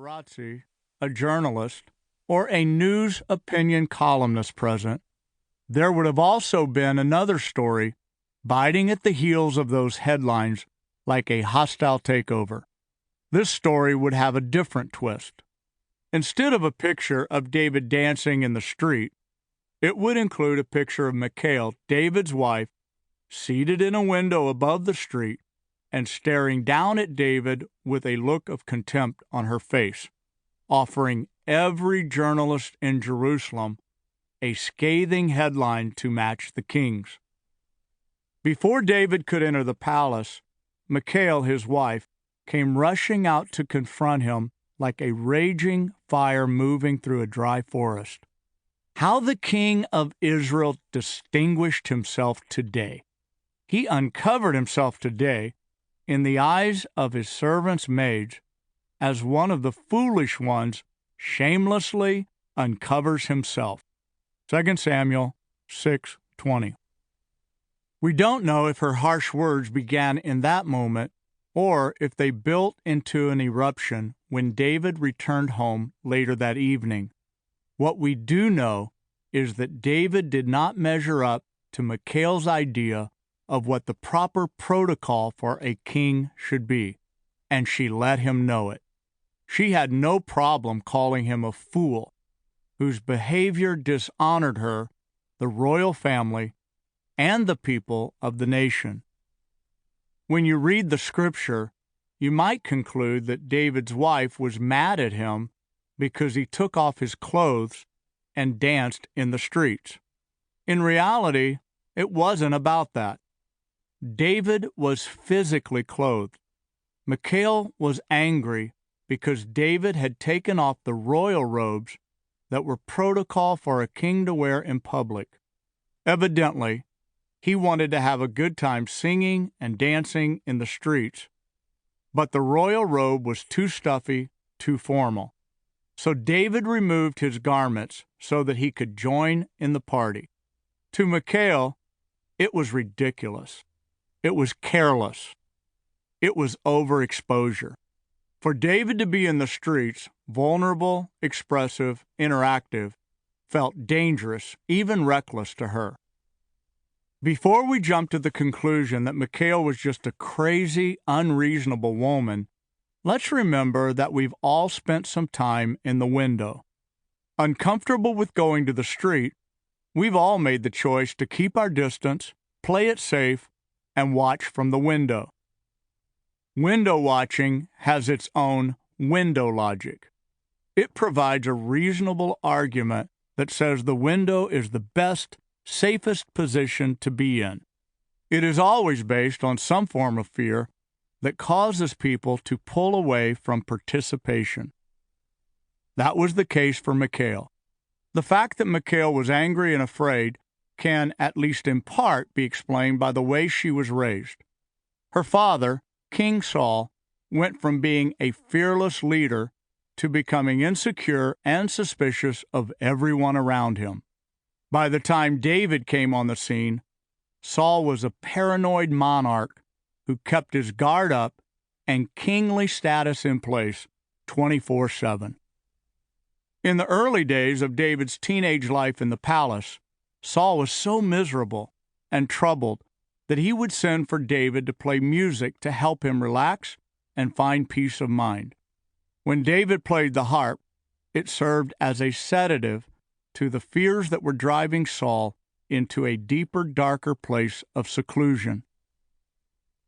paparazzi, a journalist, or a news opinion columnist present, there would have also been another story biting at the heels of those headlines like a hostile takeover. This story would have a different twist. Instead of a picture of David dancing in the street, it would include a picture of Michal, David's wife, seated in a window above the street and staring down at David with a look of contempt on her face, offering every journalist in Jerusalem a scathing headline to match the king's. Before David could enter the palace, Michal, his wife, came rushing out to confront him like a raging fire moving through a dry forest. How the king of Israel distinguished himself today. He uncovered himself today in the eyes of his servants' maids as one of the foolish ones shamelessly uncovers himself. 2 Samuel 6:20. We don't know if her harsh words began in that moment or if they built into an eruption when David returned home later that evening. What we do know is that David did not measure up to Michal's idea of what the proper protocol for a king should be, and she let him know it. She had no problem calling him a fool, whose behavior dishonored her, the royal family, and the people of the nation. When you read the scripture, you might conclude that David's wife was mad at him because he took off his clothes and danced in the streets. In reality, it wasn't about that. David was physically clothed. Michal was angry because David had taken off the royal robes that were protocol for a king to wear in public. Evidently, he wanted to have a good time singing and dancing in the streets, but the royal robe was too stuffy, too formal. So David removed his garments so that he could join in the party. To Michal, it was ridiculous. It was careless. It was overexposure. For David to be in the streets, vulnerable, expressive, interactive, felt dangerous, even reckless to her. Before we jump to the conclusion that Michal was just a crazy, unreasonable woman, let's remember that we've all spent some time in the window. Uncomfortable with going to the street, we've all made the choice to keep our distance, play it safe, and watch from the window. Window watching has its own window logic. It provides a reasonable argument that says the window is the best, safest position to be in. It is always based on some form of fear that causes people to pull away from participation. That was the case for Michal. The fact that Michal was angry and afraid can, at least in part, be explained by the way she was raised. Her father, King Saul, went from being a fearless leader to becoming insecure and suspicious of everyone around him. By the time David came on the scene, Saul was a paranoid monarch who kept his guard up and kingly status in place 24/7. In the early days of David's teenage life in the palace, Saul was so miserable and troubled that he would send for David to play music to help him relax and find peace of mind. When David played the harp, it served as a sedative to the fears that were driving Saul into a deeper, darker place of seclusion.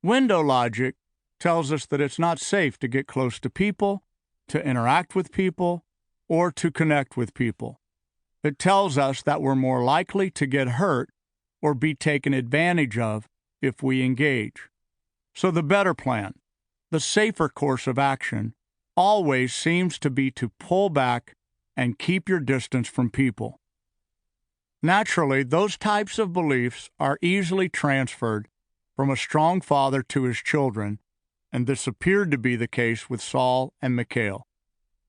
Window logic tells us that it's not safe to get close to people, to interact with people, or to connect with people. It tells us that we're more likely to get hurt or be taken advantage of if we engage. So the better plan, the safer course of action, always seems to be to pull back and keep your distance from people. Naturally, those types of beliefs are easily transferred from a strong father to his children, and this appeared to be the case with Saul and Michal.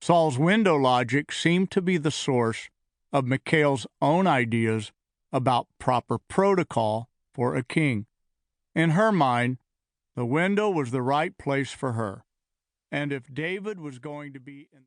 Saul's window logic seemed to be the source of Michal's own ideas about proper protocol for a king. In her mind, the window was the right place for her, and if David was going to be in